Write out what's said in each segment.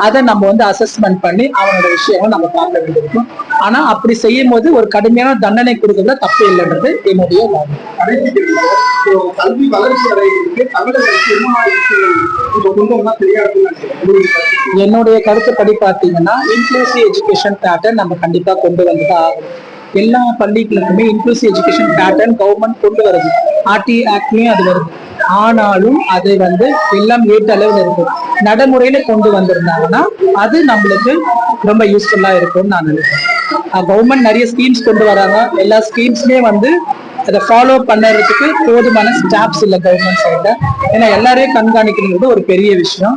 அதை நம்ம வந்து அசஸ்மெண்ட் பண்ணி அவனோட விஷயங்கள் நம்ம பார்க்க வேண்டியிருக்கும். ஆனா அப்படி செய்யும் போது ஒரு கடுமையான தண்டனை கொடுக்கறதுல தப்பு இல்லைன்றது என்னுடைய கல்வி வளர்ச்சி அடைவதற்கு தமிழக என்னுடைய கருத்துப்படி பார்த்தீங்கன்னா இன்க்ளூசிவ் எஜுகேஷன் பேட்டர்ன் நம்ம கண்டிப்பா கொண்டு வந்துதான் ஆகணும். எல்லா பள்ளிகளுக்குமே இன்க்ளூசிவ் எஜுகேஷன் பேட்டர்ன் கவர்மெண்ட் கொண்டு வருது, ஆர்டி ஆக்ட்லயும் அது வருது. ஆனாலும் அது வந்து எல்லாம் ஏற்ற அளவில் இருக்கு. நடைமுறையில கொண்டு வந்திருந்தாங்கன்னா அது நம்மளுக்கு ரொம்ப யூஸ்ஃபுல்லா இருக்கும்னு நான் நினைக்கிறேன். கவர்மெண்ட் நிறைய ஸ்கீம்ஸ் கொண்டு வராங்க. எல்லா ஸ்கீம்ஸ்மே வந்து அதை ஃபாலோ பண்ணறதுக்கு போதுமான ஸ்டாஃப்ஸ் இல்லை கவர்மெண்ட் சைட்ல. ஏன்னா எல்லாரையும் கண்காணிக்கிறது ஒரு பெரிய விஷயம்.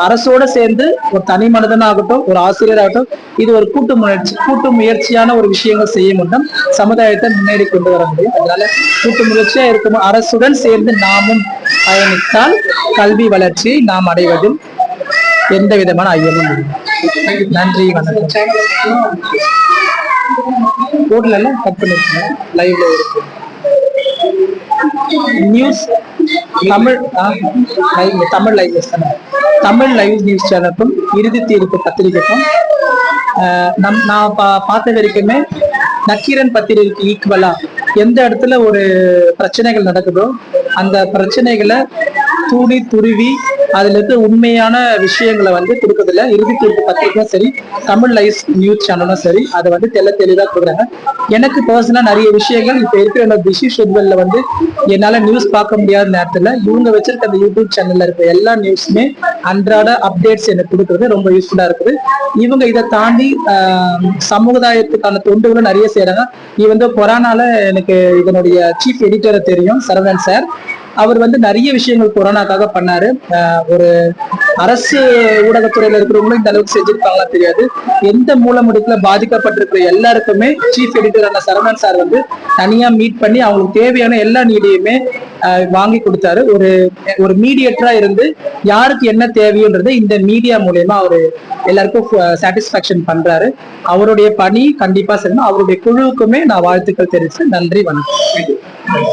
அரசோட சேர்ந்து ஒரு தனி மனிதனாகட்டும், ஒரு ஆசிரியராகட்டும், இது ஒரு கூட்டு முயற்சியான ஒரு விஷயங்கள் செய்ய முடியும். சமுதாயத்தை முன்னேறி கொண்டு வர முடியும். அதனால கூட்டு முயற்சியா இருக்கணும். அரசுடன் சேர்ந்து நாமும் பயணித்தால் கல்வி வளர்ச்சியை நாம் அடைவதில் எந்த விதமான ஐயமும் இல்லை. நன்றி, வணக்கம். போர்ட்ல எல்லாம் கட் பண்ணிருக்கேன். லைவ்ல இருக்கு news Tamil Tamil live Tamil live news சேனலுக்கும் இறுதி தீர்ப்பு பத்திரிகைக்கும் நான் பார்த்த வரைக்குமே நக்கீரன் பத்திரிகைக்கு ஈக்குவலா எந்த இடத்துல ஒரு பிரச்சனைகள் நடக்குதோ அந்த பிரச்சனைகளை துருவி அதுல இருக்க உண்மையான விஷயங்களை வந்து கொடுக்கறதுல இறுதி தீர்ப்பு பத்திரிகையும் சரி, தமிழ் லைவ் நியூஸ் சேனலும் சரி, அதை வந்து தெளிவா கொடுக்குறாங்க. எனக்கு பர்சனலா நிறைய விஷயங்கள் இப்ப இருக்கிற என்னோட பிஸி ஷெட்யூல்ல வந்து என்னால நியூஸ் பார்க்க முடியாத நேரத்துல இவங்க வச்சிருக்க அந்த யூடியூப் சேனல்ல இருக்க எல்லா நியூஸுமே அன்றாட அப்டேட்ஸ் எனக்கு கொடுக்கறது ரொம்ப யூஸ்ஃபுல்லா இருக்குது. இவங்க இதை தாண்டி சமுதாயத்துக்கான தொண்டுகளும் நிறைய செய்யறாங்க. இவங்க கொரோனால எனக்கு இதனுடைய சீஃப் எடிட்டரை தெரியும், சரவணன் சார். அவர் வந்து நிறைய விஷயங்கள் கொரோனாக்காக பண்ணாரு. ஒரு அரசு ஊடகத்துறையில இருக்கிறவங்களும் இந்த அளவுக்கு செஞ்சிருப்பாங்களா தெரியாது. எந்த மூலமுடுக்குல பாதிக்கப்பட்டிருக்கிற எல்லாருக்குமே சீஃப் எடிட்டரான சரவணன் சார் வந்து தனியா மீட் பண்ணி அவங்களுக்கு தேவையான எல்லா நீடியுமே வாங்கி கொடுத்தாரு. ஒரு மீடியேட்டரா இருந்து யாருக்கு என்ன தேவைன்றது இந்த மீடியா மூலயமா அவரு எல்லாருக்கும் சாட்டிஸ்பாக்சன் பண்றாரு. அவருடைய பணி கண்டிப்பா செய்யணும். அவருடைய குழுவுக்குமே நான் வாழ்த்துக்கள் தெரிவிச்சு நன்றி, வணக்கம்.